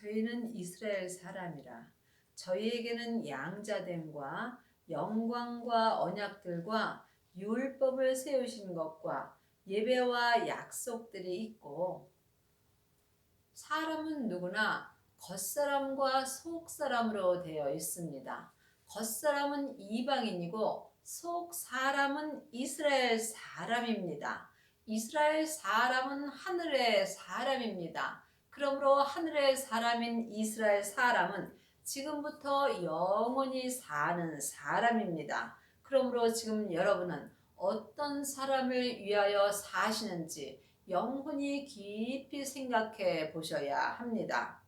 저희는 이스라엘 사람이라 저희에게는 양자됨과 영광과 언약들과 율법을 세우신 것과 예배와 약속들이 있고, 사람은 누구나 겉사람과 속사람으로 되어 있습니다. 겉사람은 이방인이고 속사람은 이스라엘 사람입니다. 이스라엘 사람은 하늘의 사람입니다. 그러므로 하늘의 사람인 이스라엘 사람은 지금부터 영원히 사는 사람입니다. 그러므로 지금 여러분은 어떤 사람을 위하여 사시는지 영혼이 깊이 생각해 보셔야 합니다.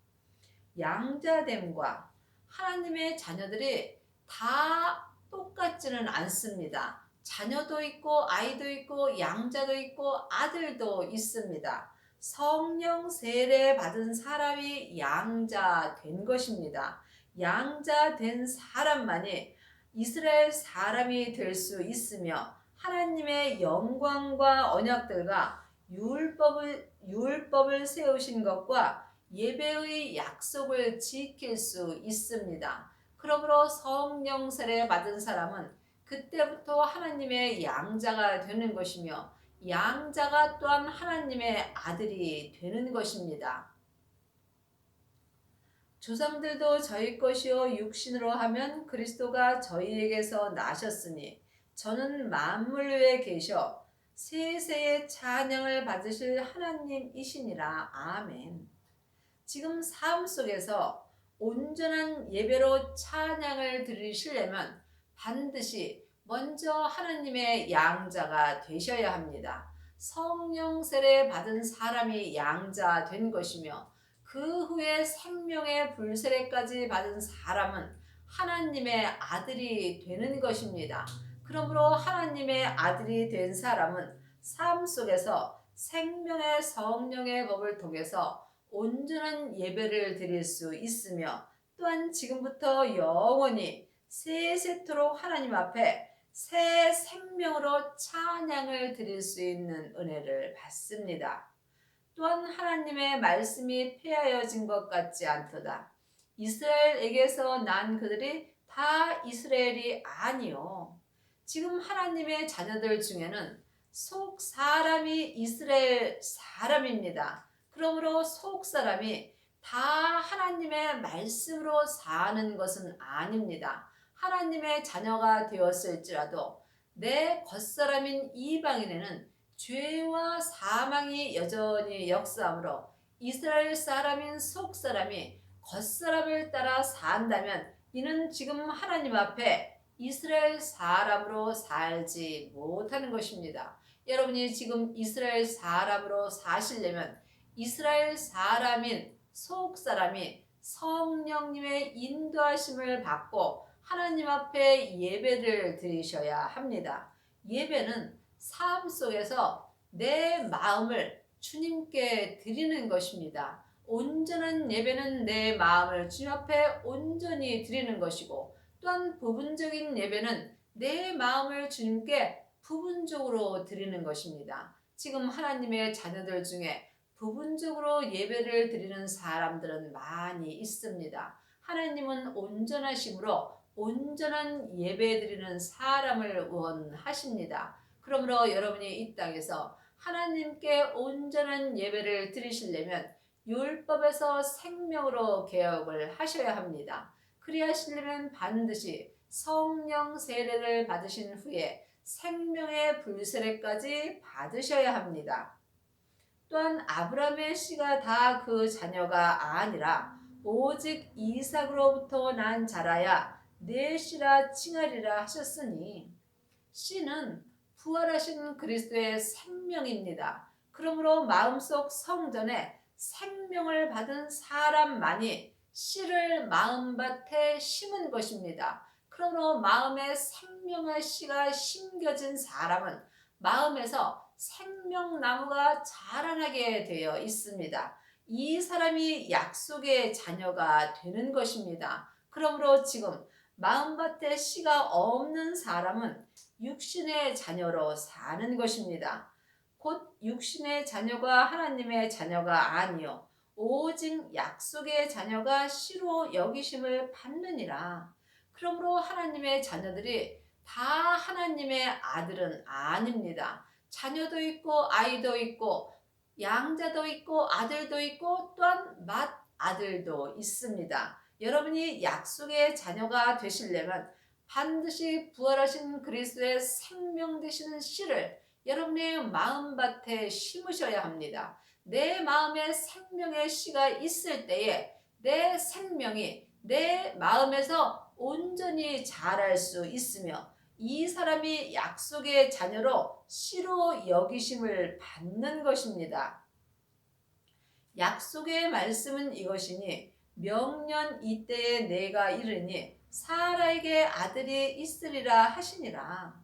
양자됨과 하나님의 자녀들이 다 똑같지는 않습니다. 자녀도 있고 아이도 있고 양자도 있고 아들도 있습니다. 성령 세례 받은 사람이 양자 된 것입니다. 양자 된 사람만이 이스라엘 사람이 될 수 있으며 하나님의 영광과 언약들과 율법을 세우신 것과 예배의 약속을 지킬 수 있습니다. 그러므로 성령 세례 받은 사람은 그때부터 하나님의 양자가 되는 것이며 양자가 또한 하나님의 아들이 되는 것입니다. 조상들도 저희 것이요 육신으로 하면 그리스도가 저희에게서 나셨으니 저는 만물 위에 계셔 세세의 찬양을 받으실 하나님이시니라. 아멘. 지금 삶 속에서 온전한 예배로 찬양을 드리시려면 반드시 먼저 하나님의 양자가 되셔야 합니다. 성령 세례 받은 사람이 양자 된 것이며 그 후에 생명의 불세례까지 받은 사람은 하나님의 아들이 되는 것입니다. 그러므로 하나님의 아들이 된 사람은 삶 속에서 생명의 성령의 법을 통해서 온전한 예배를 드릴 수 있으며 또한 지금부터 영원히 세세토록 하나님 앞에 새 생명으로 찬양을 드릴 수 있는 은혜를 받습니다. 또한 하나님의 말씀이 폐하여진 것 같지 않도다. 이스라엘에게서 난 그들이 다 이스라엘이 아니요. 지금 하나님의 자녀들 중에는 속 사람이 이스라엘 사람입니다. 그러므로 속 사람이 다 하나님의 말씀으로 사는 것은 아닙니다. 하나님의 자녀가 되었을지라도 내 겉사람인 이방인에는 죄와 사망이 여전히 역사하므로 이스라엘 사람인 속 사람이 겉사람을 따라 산다면 이는 지금 하나님 앞에 이스라엘 사람으로 살지 못하는 것입니다. 여러분이 지금 이스라엘 사람으로 사시려면 이스라엘 사람인 속 사람이 성령님의 인도하심을 받고 하나님 앞에 예배를 드리셔야 합니다. 예배는 삶 속에서 내 마음을 주님께 드리는 것입니다. 온전한 예배는 내 마음을 주님 앞에 온전히 드리는 것이고 또한 부분적인 예배는 내 마음을 주님께 부분적으로 드리는 것입니다. 지금 하나님의 자녀들 중에 부분적으로 예배를 드리는 사람들은 많이 있습니다. 하나님은 온전하심으로 온전한 예배 드리는 사람을 원하십니다. 그러므로 여러분이 이 땅에서 하나님께 온전한 예배를 드리시려면 율법에서 생명으로 개혁을 하셔야 합니다. 그리하시려면 반드시 성령 세례를 받으신 후에 생명의 불세례까지 받으셔야 합니다. 또한 아브라함의 씨가 다 그 자녀가 아니라 오직 이삭으로부터 난 자라야 내 씨라 칭하리라 하셨으니 씨는 부활하신 그리스도의 생명입니다. 그러므로 마음속 성전에 생명을 받은 사람만이 씨를 마음밭에 심은 것입니다. 그러므로 마음에 생명의 씨가 심겨진 사람은 마음에서 생명나무가 자라나게 되어 있습니다. 이 사람이 약속의 자녀가 되는 것입니다. 그러므로 지금 마음밭에 씨가 없는 사람은 육신의 자녀로 사는 것입니다. 곧 육신의 자녀가 하나님의 자녀가 아니요 오직 약속의 자녀가 씨로 여기심을 받느니라. 그러므로 하나님의 자녀들이 다 하나님의 아들은 아닙니다. 자녀도 있고 아이도 있고 양자도 있고 아들도 있고 또한 맏아들도 있습니다. 여러분이 약속의 자녀가 되시려면 반드시 부활하신 그리스도의 생명 되시는 씨를 여러분의 마음밭에 심으셔야 합니다. 내 마음에 생명의 씨가 있을 때에 내 생명이 내 마음에서 온전히 자랄 수 있으며 이 사람이 약속의 자녀로 씨로 여기심을 받는 것입니다. 약속의 말씀은 이것이니 명년 이때에 내가 이르니 사라에게 아들이 있으리라 하시니라.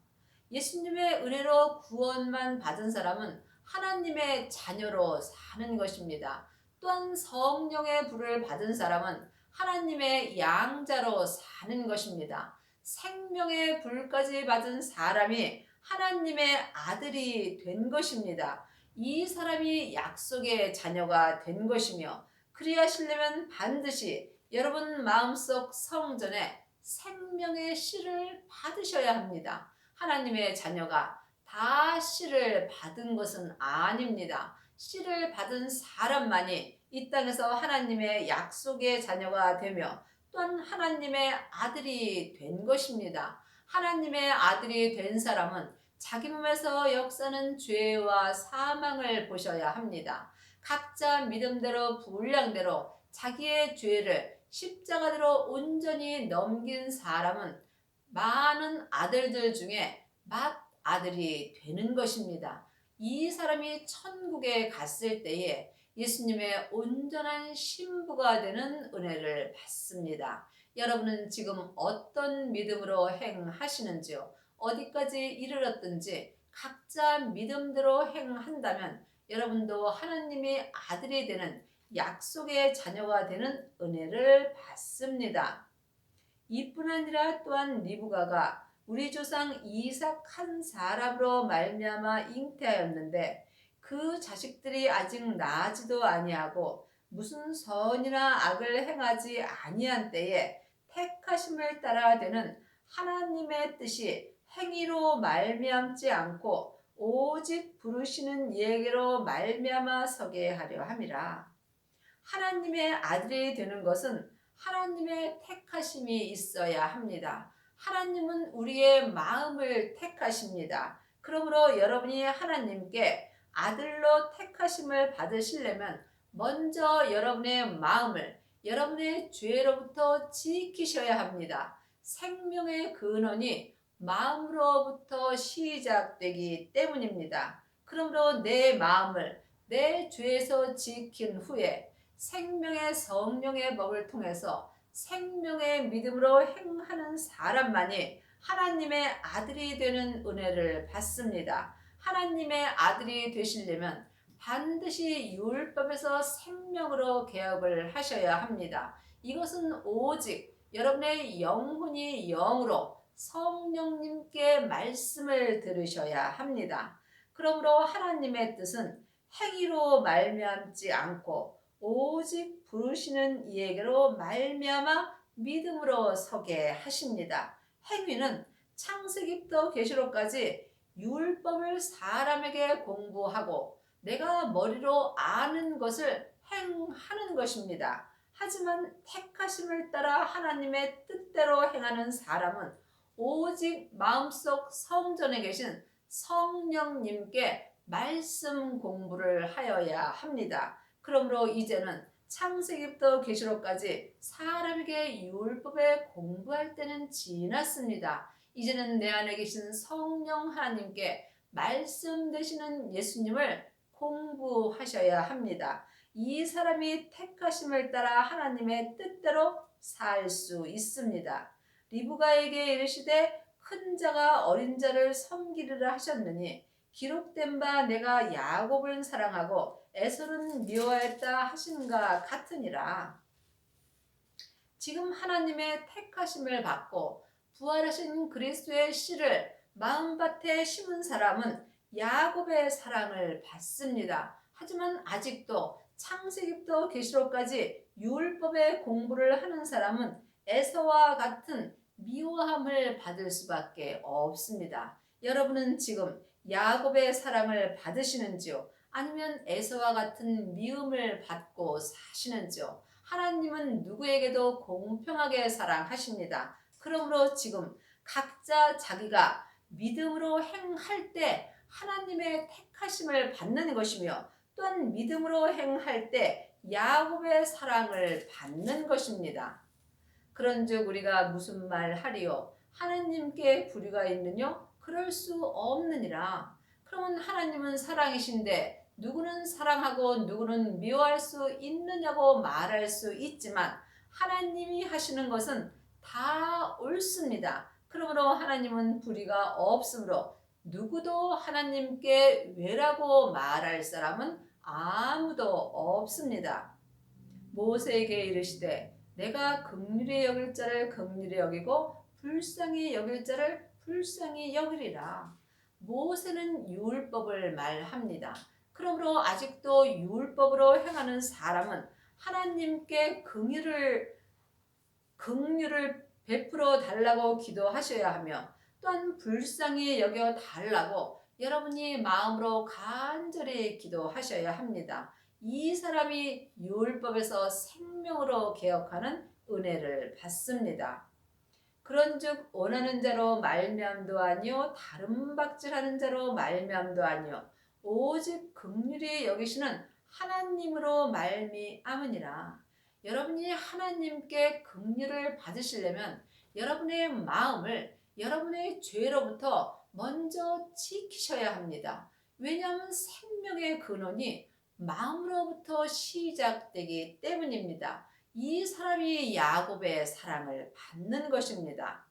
예수님의 은혜로 구원만 받은 사람은 하나님의 자녀로 사는 것입니다. 또한 성령의 불을 받은 사람은 하나님의 양자로 사는 것입니다. 생명의 불까지 받은 사람이 하나님의 아들이 된 것입니다. 이 사람이 약속의 자녀가 된 것이며 그리하시려면 반드시 여러분 마음속 성전에 생명의 씨를 받으셔야 합니다. 하나님의 자녀가 다 씨를 받은 것은 아닙니다. 씨를 받은 사람만이 이 땅에서 하나님의 약속의 자녀가 되며 또한 하나님의 아들이 된 것입니다. 하나님의 아들이 된 사람은 자기 몸에서 역사는 죄와 사망을 보셔야 합니다. 각자 믿음대로 분량대로 자기의 죄를 십자가대로 온전히 넘긴 사람은 많은 아들들 중에 맏아들이 되는 것입니다. 이 사람이 천국에 갔을 때에 예수님의 온전한 신부가 되는 은혜를 받습니다. 여러분은 지금 어떤 믿음으로 행하시는지요? 어디까지 이르렀든지 각자 믿음대로 행한다면 여러분도 하나님의 아들이 되는 약속의 자녀가 되는 은혜를 받습니다. 이뿐 아니라 또한 리브가가 우리 조상 이삭 한 사람으로 말미암아 잉태하였는데 그 자식들이 아직 나지도 아니하고 무슨 선이나 악을 행하지 아니한 때에 택하심을 따라 되는 하나님의 뜻이 행위로 말미암지 않고 오직 부르시는 이에게로 말미암아 서게 하려 함이라. 하나님의 아들이 되는 것은 하나님의 택하심이 있어야 합니다. 하나님은 우리의 마음을 택하십니다. 그러므로 여러분이 하나님께 아들로 택하심을 받으시려면 먼저 여러분의 마음을 여러분의 죄로부터 지키셔야 합니다. 생명의 근원이 마음으로부터 시작되기 때문입니다. 그러므로 내 마음을 내 죄에서 지킨 후에 생명의 성령의 법을 통해서 생명의 믿음으로 행하는 사람만이 하나님의 아들이 되는 은혜를 받습니다. 하나님의 아들이 되시려면 반드시 율법에서 생명으로 개혁을 하셔야 합니다. 이것은 오직 여러분의 영혼이 영으로 성령님께 말씀을 들으셔야 합니다. 그러므로 하나님의 뜻은 행위로 말미암지 않고 오직 부르시는 이에게로 말미암아 믿음으로 서게 하십니다. 행위는 창세기부터 계시록까지 율법을 사람에게 공부하고 내가 머리로 아는 것을 행하는 것입니다. 하지만 택하심을 따라 하나님의 뜻대로 행하는 사람은 오직 마음속 성전에 계신 성령님께 말씀 공부를 하여야 합니다. 그러므로 이제는 창세기부터 계시록까지 사람에게 율법에 공부할 때는 지났습니다. 이제는 내 안에 계신 성령 하나님께 말씀 되시는 예수님을 공부하셔야 합니다. 이 사람이 택하심을 따라 하나님의 뜻대로 살 수 있습니다. 리브가에게 이르시되 큰 자가 어린 자를 섬기리라 하셨느니 기록된 바 내가 야곱을 사랑하고 에서는 미워했다 하신가 같으니라. 지금 하나님의 택하심을 받고 부활하신 그리스도의 씨를 마음밭에 심은 사람은 야곱의 사랑을 받습니다. 하지만 아직도 창세기부터 계시록까지 율법의 공부를 하는 사람은 에서와 같은 미워함을 받을 수밖에 없습니다. 여러분은 지금 야곱의 사랑을 받으시는지요? 아니면 에서와 같은 미움을 받고 사시는지요? 하나님은 누구에게도 공평하게 사랑하십니다. 그러므로 지금 각자 자기가 믿음으로 행할 때 하나님의 택하심을 받는 것이며, 또한 믿음으로 행할 때 야곱의 사랑을 받는 것입니다. 그런즉 우리가 무슨 말 하리요? 하나님께 불의가 있느뇨? 그럴 수 없느니라. 그러면 하나님은 사랑이신데 누구는 사랑하고 누구는 미워할 수 있느냐고 말할 수 있지만, 하나님이 하시는 것은 다 옳습니다. 그러므로 하나님은 불의가 없으므로 누구도 하나님께 왜라고 말할 사람은 아무도 없습니다. 모세에게 이르시되 내가 긍휼히 여길 자를 긍휼히 여기고 불쌍히 여길 자를 불쌍히 여기리라. 모세는 율법을 말합니다. 그러므로 아직도 율법으로 행하는 사람은 하나님께 긍휼을 베풀어 달라고 기도하셔야 하며, 또한 불쌍히 여겨 달라고 여러분이 마음으로 간절히 기도하셔야 합니다. 이 사람이 율법에서 생명으로 개혁하는 은혜를 받습니다. 그런즉 원하는 자로 말미암도 아니요 다른 박질하는 자로 말미암도 아니요 오직 긍휼히 여기시는 하나님으로 말미암으니라. 여러분이 하나님께 긍휼을 받으시려면 여러분의 마음을 여러분의 죄로부터 먼저 지키셔야 합니다. 왜냐하면 생명의 근원이 마음으로부터 시작되기 때문입니다. 이 사람이 야곱의 사랑을 받는 것입니다.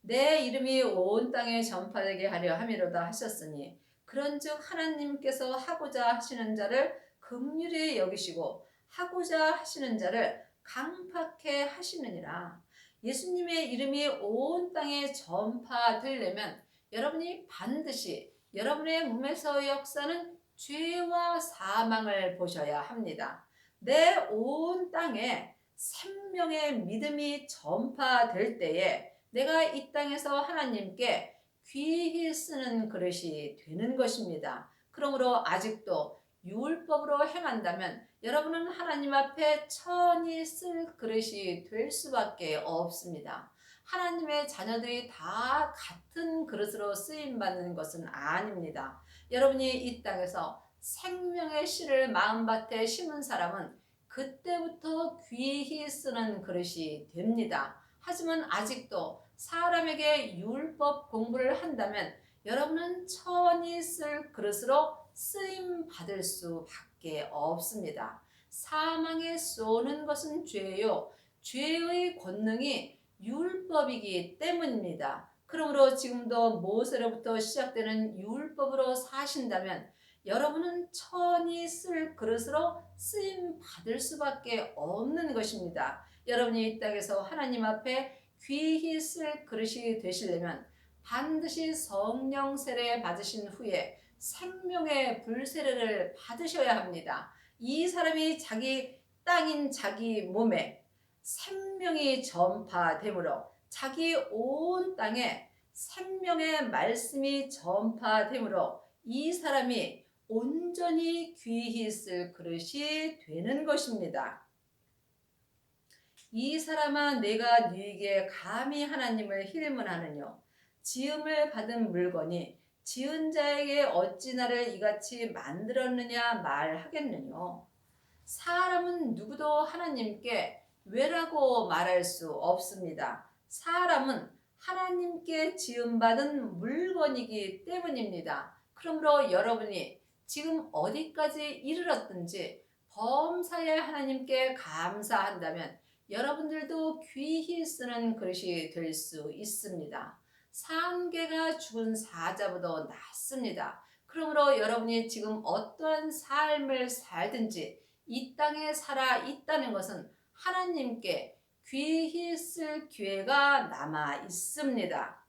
내 이름이 온 땅에 전파되게 하려 함이로다 하셨으니, 그런즉 하나님께서 하고자 하시는 자를 긍휼히 여기시고 하고자 하시는 자를 강팍해 하시느니라. 예수님의 이름이 온 땅에 전파되려면 여러분이 반드시 여러분의 몸에서 역사는 죄와 사망을 보셔야 합니다. 내 온 땅에 생명의 믿음이 전파될 때에 내가 이 땅에서 하나님께 귀히 쓰는 그릇이 되는 것입니다. 그러므로 아직도 율법으로 행한다면 여러분은 하나님 앞에 천히 쓸 그릇이 될 수밖에 없습니다. 하나님의 자녀들이 다 같은 그릇으로 쓰임받는 것은 아닙니다. 여러분이 이 땅에서 생명의 씨를 마음밭에 심은 사람은 그때부터 귀히 쓰는 그릇이 됩니다. 하지만 아직도 사람에게 율법 공부를 한다면 여러분은 천히 쓸 그릇으로 쓰임 받을 수밖에 없습니다. 사망에 쏘는 것은 죄요, 죄의 권능이 율법이기 때문입니다. 그러므로 지금도 모세로부터 시작되는 율법으로 사신다면 여러분은 천히 쓸 그릇으로 쓰임 받을 수밖에 없는 것입니다. 여러분이 이 땅에서 하나님 앞에 귀히 쓸 그릇이 되시려면 반드시 성령 세례 받으신 후에 생명의 불세례를 받으셔야 합니다. 이 사람이 자기 땅인 자기 몸에 생명이 전파되므로 자기 온 땅에 생명의 말씀이 전파되므로 이 사람이 온전히 귀히 쓸 그릇이 되는 것입니다. 이 사람아, 내가 네게 감히 하나님을 힐문하느뇨? 지음을 받은 물건이 지은 자에게 어찌 나를 이같이 만들었느냐 말하겠느뇨? 사람은 누구도 하나님께 왜라고 말할 수 없습니다. 사람은 하나님께 지음받은 물건이기 때문입니다. 그러므로 여러분이 지금 어디까지 이르렀든지 범사에 하나님께 감사한다면 여러분들도 귀히 쓰는 그릇이 될 수 있습니다. 산개가 죽은 사자보다 낫습니다. 그러므로 여러분이 지금 어떠한 삶을 살든지 이 땅에 살아 있다는 것은 하나님께 귀히 쓸 기회가 남아 있습니다.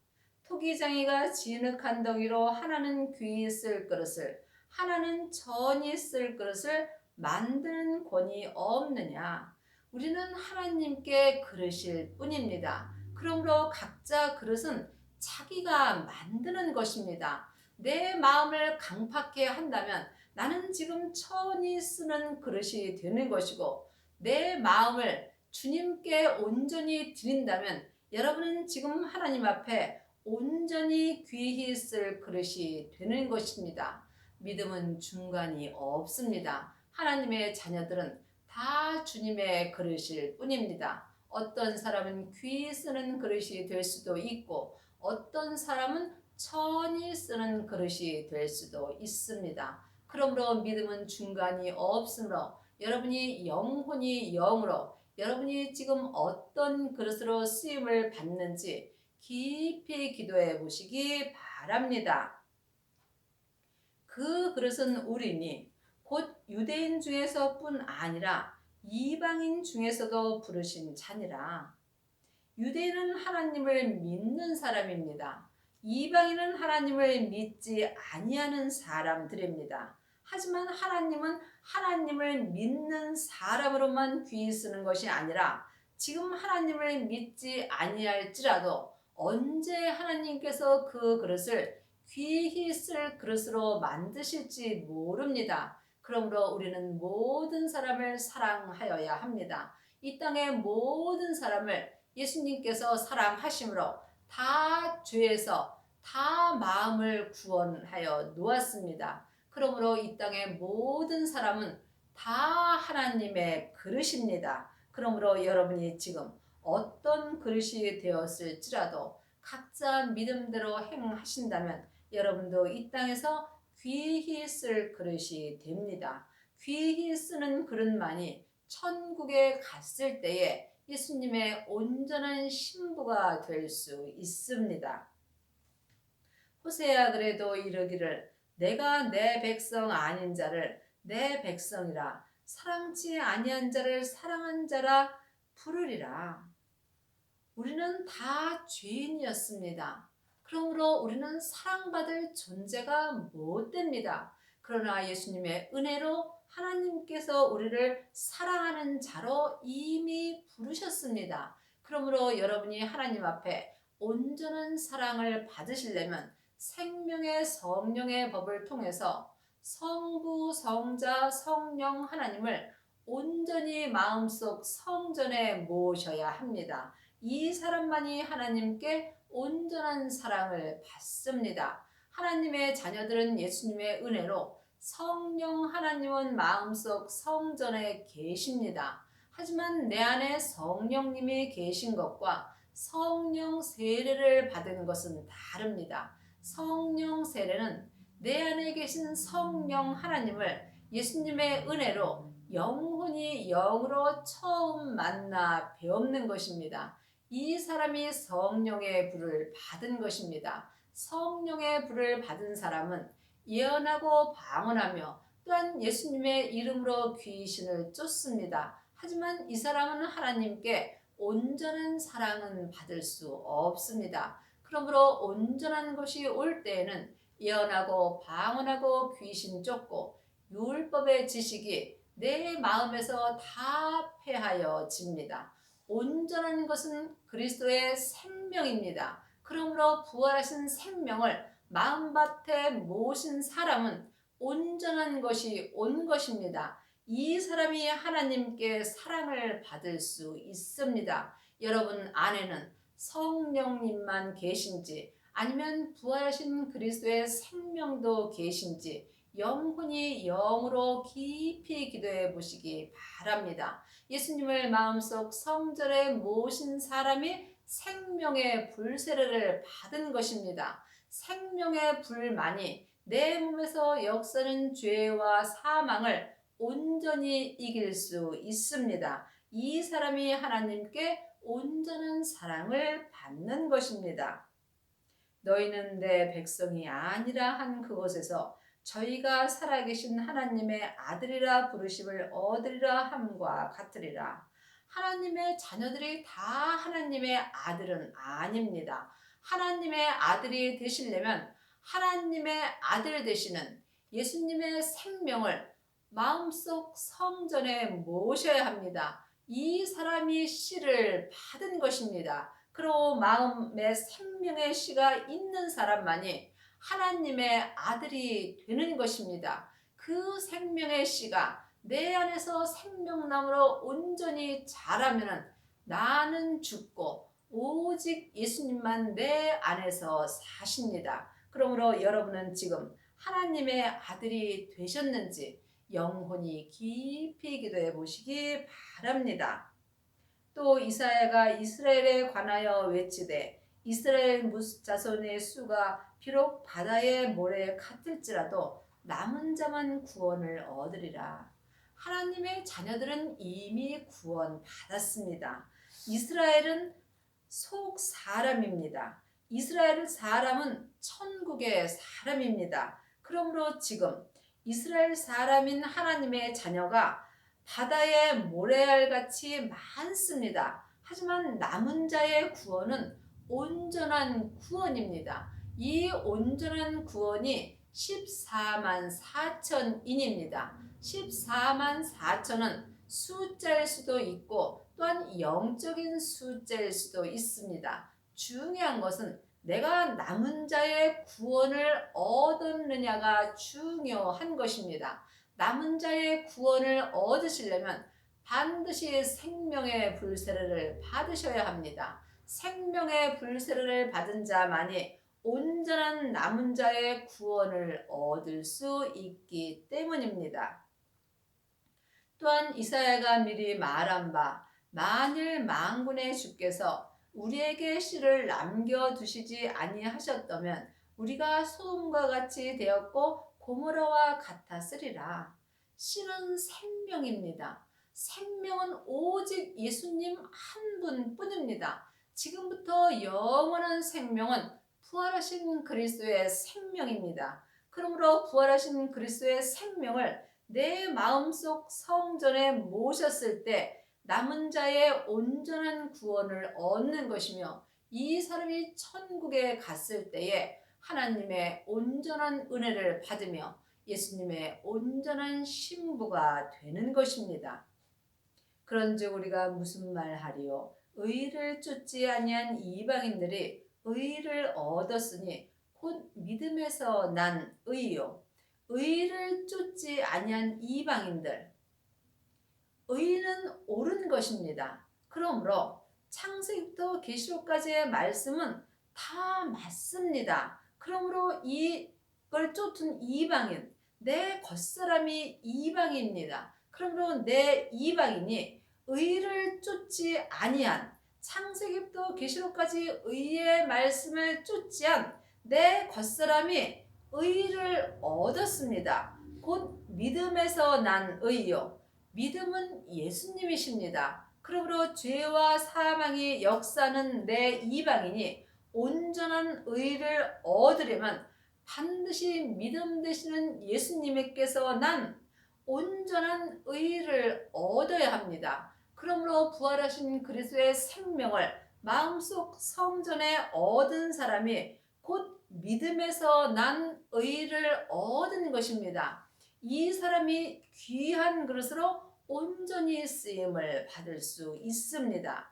토기장이가 진흙한 덩이로 하나는 귀히 쓸 그릇을, 하나는 천이 쓸 그릇을 만드는 권위 없느냐? 우리는 하나님께 그릇일 뿐입니다. 그러므로 각자 그릇은 자기가 만드는 것입니다. 내 마음을 강팍해 한다면 나는 지금 천이 쓰는 그릇이 되는 것이고, 내 마음을 주님께 온전히 드린다면 여러분은 지금 하나님 앞에 온전히 귀히 쓸 그릇이 되는 것입니다. 믿음은 중간이 없습니다. 하나님의 자녀들은 다 주님의 그릇일 뿐입니다. 어떤 사람은 귀히 쓰는 그릇이 될 수도 있고, 어떤 사람은 천히 쓰는 그릇이 될 수도 있습니다. 그러므로 믿음은 중간이 없으므로 여러분이 영혼이 영으로 여러분이 지금 어떤 그릇으로 쓰임을 받는지 깊이 기도해 보시기 바랍니다. 그 그릇은 우리니 곧 유대인 중에서뿐 아니라 이방인 중에서도 부르신 자니라. 유대인은 하나님을 믿는 사람입니다. 이방인은 하나님을 믿지 아니하는 사람들입니다. 하지만 하나님은 하나님을 믿는 사람으로만 귀히 쓰는 것이 아니라 지금 하나님을 믿지 아니할지라도 언제 하나님께서 그 그릇을 귀히 쓸 그릇으로 만드실지 모릅니다. 그러므로 우리는 모든 사람을 사랑하여야 합니다. 이 땅의 모든 사람을 예수님께서 사랑하심으로 다 죄에서 다 마음을 구원하여 놓았습니다. 그러므로 이 땅의 모든 사람은 다 하나님의 그릇입니다. 그러므로 여러분이 지금 어떤 그릇이 되었을지라도 각자 믿음대로 행하신다면 여러분도 이 땅에서 귀히 쓸 그릇이 됩니다. 귀히 쓰는 그릇만이 천국에 갔을 때에 예수님의 온전한 신부가 될 수 있습니다. 호세아 그래도 이르기를 내가 내 백성 아닌 자를 내 백성이라 사랑치 아니한 자를 사랑한 자라 부르리라. 우리는 다 죄인이었습니다. 그러므로 우리는 사랑받을 존재가 못 됩니다. 그러나 예수님의 은혜로 하나님께서 우리를 사랑하는 자로 이미 부르셨습니다. 그러므로 여러분이 하나님 앞에 온전한 사랑을 받으시려면 생명의 성령의 법을 통해서 성부, 성자, 성령 하나님을 온전히 마음속 성전에 모셔야 합니다. 이 사람만이 하나님께 온전한 사랑을 받습니다. 하나님의 자녀들은 예수님의 은혜로 성령 하나님은 마음속 성전에 계십니다. 하지만 내 안에 성령님이 계신 것과 성령 세례를 받은 것은 다릅니다. 성령 세례는 내 안에 계신 성령 하나님을 예수님의 은혜로 영혼이 영으로 처음 만나 배우는 것입니다. 이 사람이 성령의 불을 받은 것입니다. 성령의 불을 받은 사람은 예언하고 방언하며 또한 예수님의 이름으로 귀신을 쫓습니다. 하지만 이 사람은 하나님께 온전한 사랑은 받을 수 없습니다. 그러므로 온전한 것이 올 때에는 예언하고 방언하고 귀신 쫓고 율법의 지식이 내 마음에서 다 패하여집니다. 온전한 것은 그리스도의 생명입니다. 그러므로 부활하신 생명을 마음밭에 모신 사람은 온전한 것이 온 것입니다. 이 사람이 하나님께 사랑을 받을 수 있습니다. 여러분 안에는 성령님만 계신지 아니면 부활하신 그리스도의 생명도 계신지 영혼이 영으로 깊이 기도해 보시기 바랍니다. 예수님을 마음속 성전에 모신 사람이 생명의 불세례를 받은 것입니다. 생명의 불만이 내 몸에서 역사는 죄와 사망을 온전히 이길 수 있습니다. 이 사람이 하나님께 온전한 사랑을 받는 것입니다. 너희는 내 백성이 아니라 한 그곳에서 저희가 살아계신 하나님의 아들이라 부르심을 얻으리라 함과 같으리라. 하나님의 자녀들이 다 하나님의 아들은 아닙니다. 하나님의 아들이 되시려면 하나님의 아들 되시는 예수님의 생명을 마음속 성전에 모셔야 합니다. 이 사람이 씨를 받은 것입니다. 그리고 마음에 생명의 씨가 있는 사람만이 하나님의 아들이 되는 것입니다. 그 생명의 씨가 내 안에서 생명나무로 온전히 자라면은 나는 죽고 오직 예수님만 내 안에서 사십니다. 그러므로 여러분은 지금 하나님의 아들이 되셨는지 영혼이 깊이 기도해 보시기 바랍니다. 또 이사야가 이스라엘에 관하여 외치되 이스라엘 자손의 수가 비록 바다의 모래 같을지라도 남은 자만 구원을 얻으리라. 하나님의 자녀들은 이미 구원 받았습니다. 이스라엘은 속 사람입니다. 이스라엘 사람은 천국의 사람입니다. 그러므로 지금 이스라엘 사람인 하나님의 자녀가 바다의 모래알같이 많습니다. 하지만 남은 자의 구원은 온전한 구원입니다. 이 온전한 구원이 14만 4천인입니다. 14만 4천은 숫자일 수도 있고 또한 영적인 숫자일 수도 있습니다. 중요한 것은 내가 남은 자의 구원을 얻었느냐가 중요한 것입니다. 남은 자의 구원을 얻으시려면 반드시 생명의 불세례를 받으셔야 합니다. 생명의 불세례를 받은 자만이 온전한 남은 자의 구원을 얻을 수 있기 때문입니다. 또한 이사야가 미리 말한 바 만일 만군의 주께서 우리에게 씨를 남겨두시지 아니하셨다면 우리가 소돔과 같이 되었고 고모라와 같았으리라. 씨는 생명입니다. 생명은 오직 예수님 한 분뿐입니다. 지금부터 영원한 생명은 부활하신 그리스도의 생명입니다. 그러므로 부활하신 그리스도의 생명을 내 마음속 성전에 모셨을 때 남은 자의 온전한 구원을 얻는 것이며 이 사람이 천국에 갔을 때에 하나님의 온전한 은혜를 받으며 예수님의 온전한 신부가 되는 것입니다. 그런즉 우리가 무슨 말하리요? 의를 쫓지 아니한 이방인들이 의를 얻었으니 곧 믿음에서 난 의요. 의를 쫓지 아니한 이방인들, 의는 옳은 것입니다. 그러므로 창세기부터 계시록까지의 말씀은 다 맞습니다. 그러므로 이걸 쫓은 이방인, 내 겉사람이 이방인입니다. 그러므로 내 이방인이 의를 쫓지 아니한, 창세기부터 계시록까지 의의 말씀을 쫓지 않은 내 겉사람이 의를 얻었습니다. 곧 믿음에서 난 의요. 믿음은 예수님이십니다. 그러므로 죄와 사망이 역사하는 내 이방인이 온전한 의를 얻으려면 반드시 믿음 되시는 예수님께서 난 온전한 의를 얻어야 합니다. 그러므로 부활하신 그리스도의 생명을 마음속 성전에 얻은 사람이 곧 믿음에서 난 의를 얻은 것입니다. 이 사람이 귀한 그릇으로 온전히 쓰임을 받을 수 있습니다.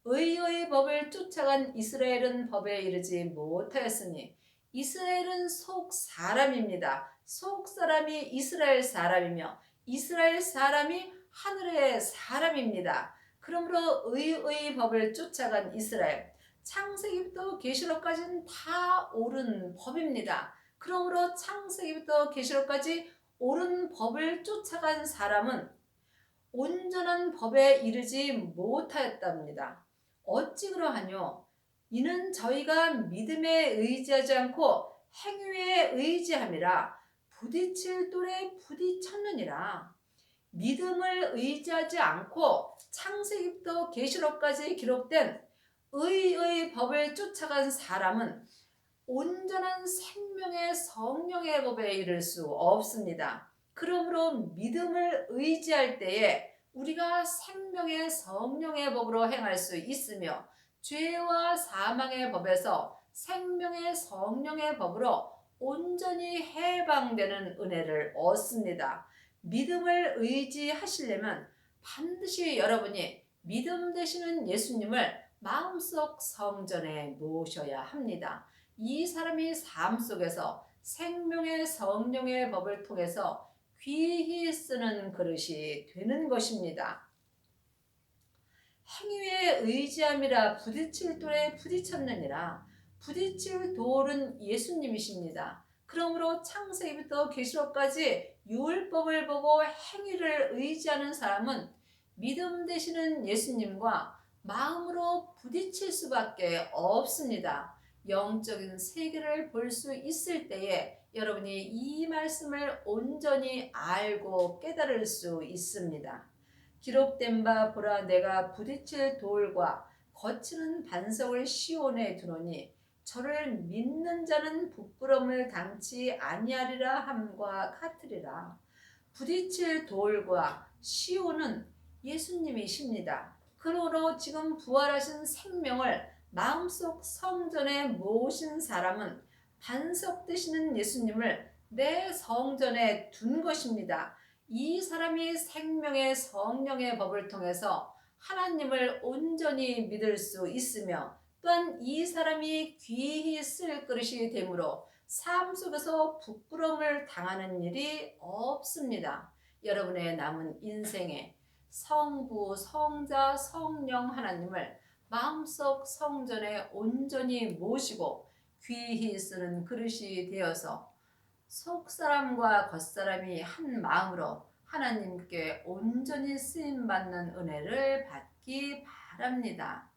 의의 법을 쫓아간 이스라엘은 법에 이르지 못하였으니 이스라엘은 속 사람입니다. 속 사람이 이스라엘 사람이며 이스라엘 사람이 하늘의 사람입니다. 그러므로 의의 법을 쫓아간 이스라엘, 창세기부터 계시록까지는 다 옳은 법입니다. 그러므로 창세기부터 계시록까지 옳은 법을 쫓아간 사람은 온전한 법에 이르지 못하였답니다. 어찌 그러하뇨? 이는 저희가 믿음에 의지하지 않고 행위에 의지함이라 부딪힐 돌에 부딪혔느니라. 믿음을 의지하지 않고 창세기부터 계시록까지 기록된 의의 법을 쫓아간 사람은 온전한 생명의 성령의 법에 이를 수 없습니다. 그러므로 믿음을 의지할 때에 우리가 생명의 성령의 법으로 행할 수 있으며 죄와 사망의 법에서 생명의 성령의 법으로 온전히 해방되는 은혜를 얻습니다. 믿음을 의지하시려면 반드시 여러분이 믿음 되시는 예수님을 마음속 성전에 모셔야 합니다. 이 사람이 삶 속에서 생명의 성령의 법을 통해서 귀히 쓰는 그릇이 되는 것입니다. 행위에 의지함이라 부딪힐 돌에 부딪혔느니라. 부딪힐 돌은 예수님이십니다. 그러므로 창세기부터 계시록까지 율법을 보고 행위를 의지하는 사람은 믿음 되시는 예수님과 마음으로 부딪힐 수밖에 없습니다. 영적인 세계를 볼 수 있을 때에 여러분이 이 말씀을 온전히 알고 깨달을 수 있습니다. 기록된 바 보라, 내가 부딪힐 돌과 거치는 반석을 시온에 두노니 저를 믿는 자는 부끄러움을 당치 아니하리라 함과 같으리라. 부딪힐 돌과 시온은 예수님이십니다. 그러므로 지금 부활하신 생명을 마음속 성전에 모신 사람은 반석 되시는 예수님을 내 성전에 둔 것입니다. 이 사람이 생명의 성령의 법을 통해서 하나님을 온전히 믿을 수 있으며 또한 이 사람이 귀히 쓸 그릇이 되므로 삶 속에서 부끄러움을 당하는 일이 없습니다. 여러분의 남은 인생에 성부, 성자, 성령 하나님을 마음속 성전에 온전히 모시고 귀히 쓰는 그릇이 되어서 속사람과 겉사람이 한 마음으로 하나님께 온전히 쓰임받는 은혜를 받기 바랍니다.